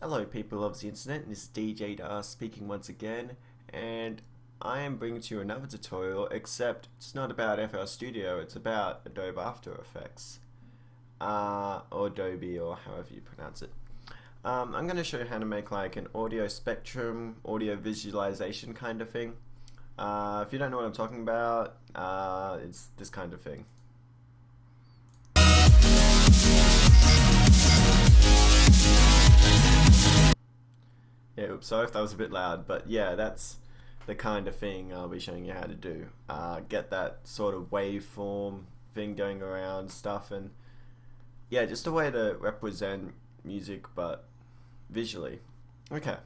Hello people of the internet, this is DeeJayDar speaking once again, and I am bringing to you another tutorial, except it's not about FL Studio, it's about Adobe After Effects, or Adobe, or however you pronounce it. I'm going to show you how to make like an audio spectrum, audio visualization kind of thing. If you don't know what I'm talking about, it's this kind of thing. Yeah, oops, sorry if that was a bit loud, but yeah, that's the kind of thing I'll be showing you how to do. Get that sort of waveform thing going around stuff, and yeah, just a way to represent music but visually. Okay,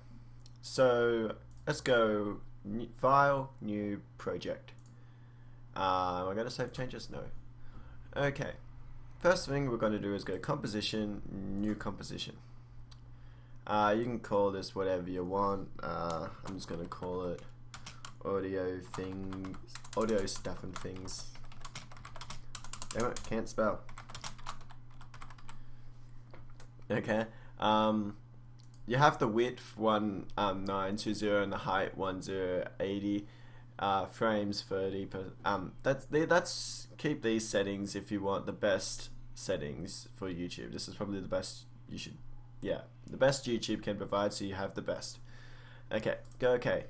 so let's go File, New Project. Am I going to save changes? No. Okay, first thing we're going to do is go Composition, New Composition. You can call this whatever you want. I'm just gonna call it audio things, audio stuff and things. Damn it, can't spell. Okay. You have the width 1920 and the height 1080, frames 30 per. That's keep these settings if you want the best settings for YouTube. This is probably the best you should. Yeah, the best YouTube can provide, so you have the best. Okay, go OK.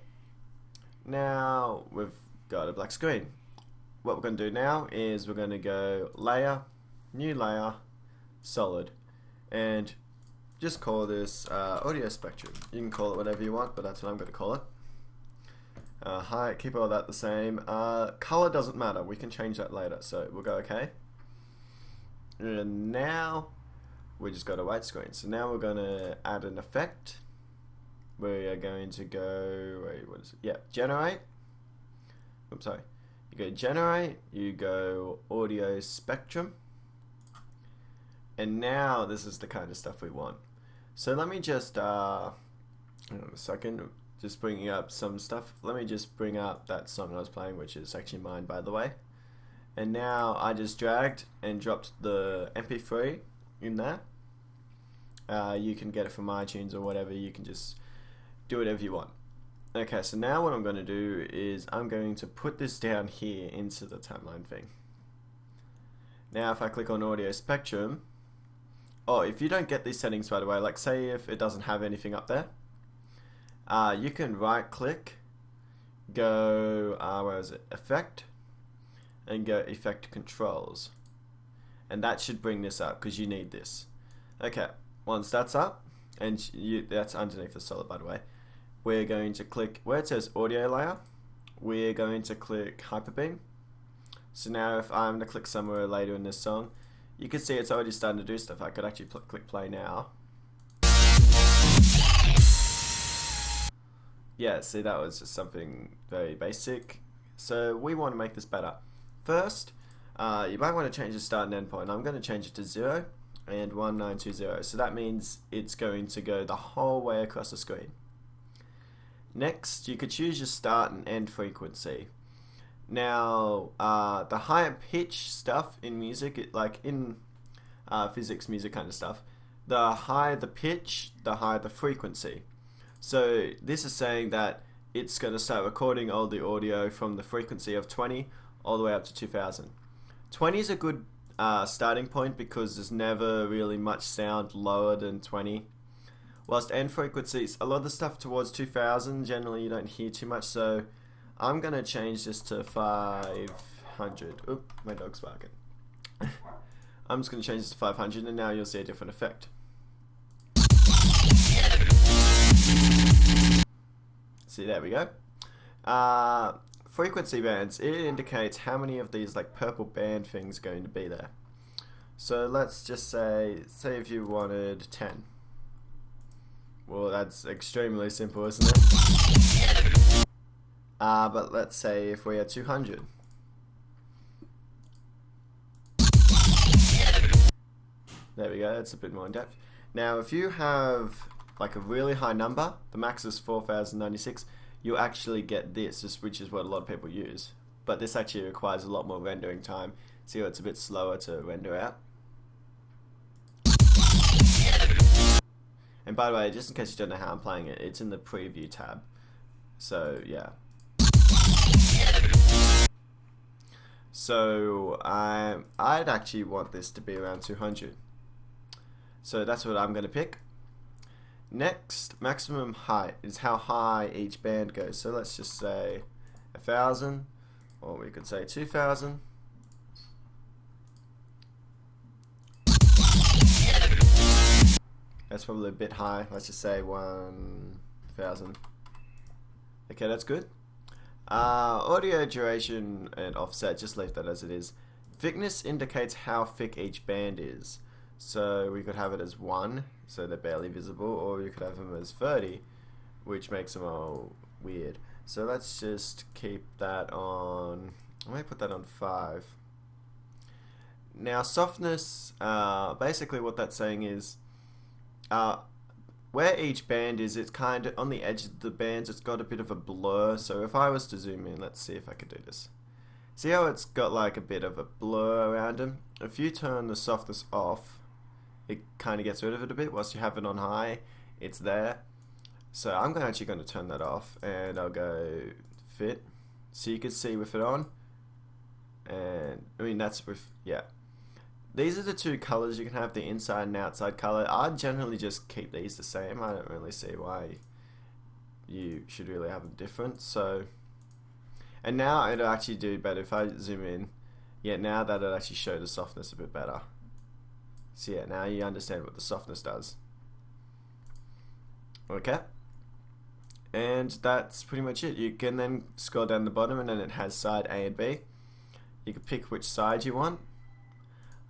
Now we've got a black screen. What we're going to do now is we're going to go Layer, New Layer, Solid, and just call this Audio Spectrum. You can call it whatever you want, but that's what I'm going to call it. Height, keep all that the same. Color doesn't matter, we can change that later, so we'll go OK. And now we just got a white screen. So now we're going to add an effect. We are going to go, wait, what is it? Yeah, generate. Oops, sorry. You go generate, you go audio spectrum. And now this is the kind of stuff we want. So let me just, hang on a second, just bringing up some stuff. Let me just bring up that song I was playing, which is actually mine, by the way. And now I just dragged and dropped the MP3 in there. You can get it from iTunes or whatever. You can just do whatever you want. Okay, so now what I'm going to do is I'm going to put this down here into the timeline thing. Now if I click on audio spectrum, if you don't get these settings, by the way, like say if it doesn't have anything up there, you can right click, go where is it, effect, and go effect controls, and that should bring this up because you need this. Okay, once that's up, and that's underneath the solid, by the way, we're going to click where it says audio layer, we're going to click hyperbeam. So now if I'm to click somewhere later in this song, you can see it's already starting to do stuff. I could actually click play now. Yeah, see, that was just something very basic. So we want to make this better. First, you might want to change the start and end point. I'm going to change it to 0 and 1920. So that means it's going to go the whole way across the screen. Next, you could choose your start and end frequency. Now, the higher pitch stuff in music, like in physics, music kind of stuff, the higher the pitch, the higher the frequency. So this is saying that it's going to start recording all the audio from the frequency of 20 all the way up to 2000. 20 is a good starting point because there's never really much sound lower than 20. Whilst end frequencies, a lot of the stuff towards 2000, generally you don't hear too much, so I'm going to change this to 500. Oop, my dog's barking. I'm just going to change this to 500 and now you'll see a different effect. See, there we go. Frequency bands, it indicates how many of these like purple band things are going to be there. So let's just say if you wanted 10. Well, that's extremely simple, isn't it? But let's say if we had 200. There we go, that's a bit more in depth. Now if you have like a really high number, the max is 4096, you actually get this, which is what a lot of people use. But this actually requires a lot more rendering time, so it's a bit slower to render out. And by the way, just in case you don't know how I'm playing it, it's in the preview tab. So yeah. So I'd actually want this to be around 200. So that's what I'm going to pick. Next, maximum height is how high each band goes. So let's just say 1,000, or we could say 2,000. That's probably a bit high. Let's just say 1,000. Okay, that's good. Audio duration and offset, just leave that as it is. Thickness indicates how thick each band is. So we could have it as 1, so they're barely visible, or you could have them as 30, which makes them all weird. So let's just keep that on, I might put that on 5. Now softness, basically what that's saying is, where each band is, it's kind of on the edge of the bands, it's got a bit of a blur. So if I was to zoom in, let's see if I could do this. See how it's got like a bit of a blur around them? If you turn the softness off, it kind of gets rid of it a bit. Whilst you have it on high, it's there. So I'm actually going to turn that off, and I'll go fit. So you can see with it on. And I mean, that's with, yeah. These are the two colors you can have, the inside and outside color. I generally just keep these the same. I don't really see why you should really have them different. So, and now it'll actually do better if I zoom in. Yeah, now that'll actually show the softness a bit better. So yeah, now you understand what the softness does. Okay. And that's pretty much it. You can then scroll down the bottom, and then it has side A and B. You can pick which side you want.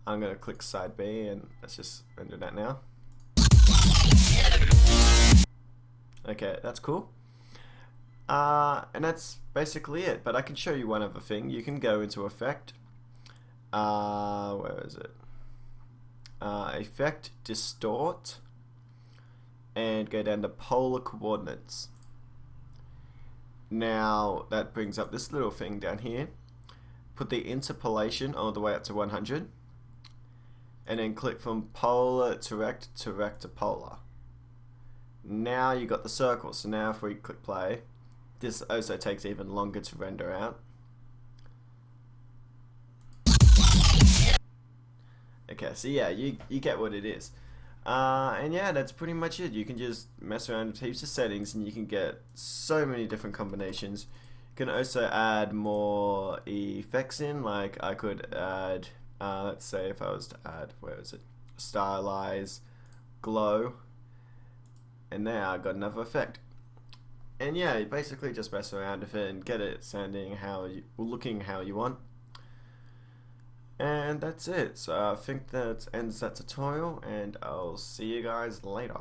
I'm going to click side B, and let's just render that now. Okay, that's cool. And that's basically it. But I can show you one other thing. You can go into Effect. Where is it? Effect, Distort, and go down to Polar Coordinates. Now that brings up this little thing down here. Put the interpolation all the way up to 100. And then click from polar to rect to polar. Now you got the circle. So now if we click play, this also takes even longer to render out. Okay, so yeah, you get what it is. And yeah, that's pretty much it. You can just mess around with heaps of settings, and you can get so many different combinations. You can also add more effects in, like I could add, let's say if I was to add, where is it? Stylize, glow, and now I got another effect. And yeah, you basically just mess around with it and get it sounding looking how you want. And that's it. So I think that ends that tutorial, and I'll see you guys later.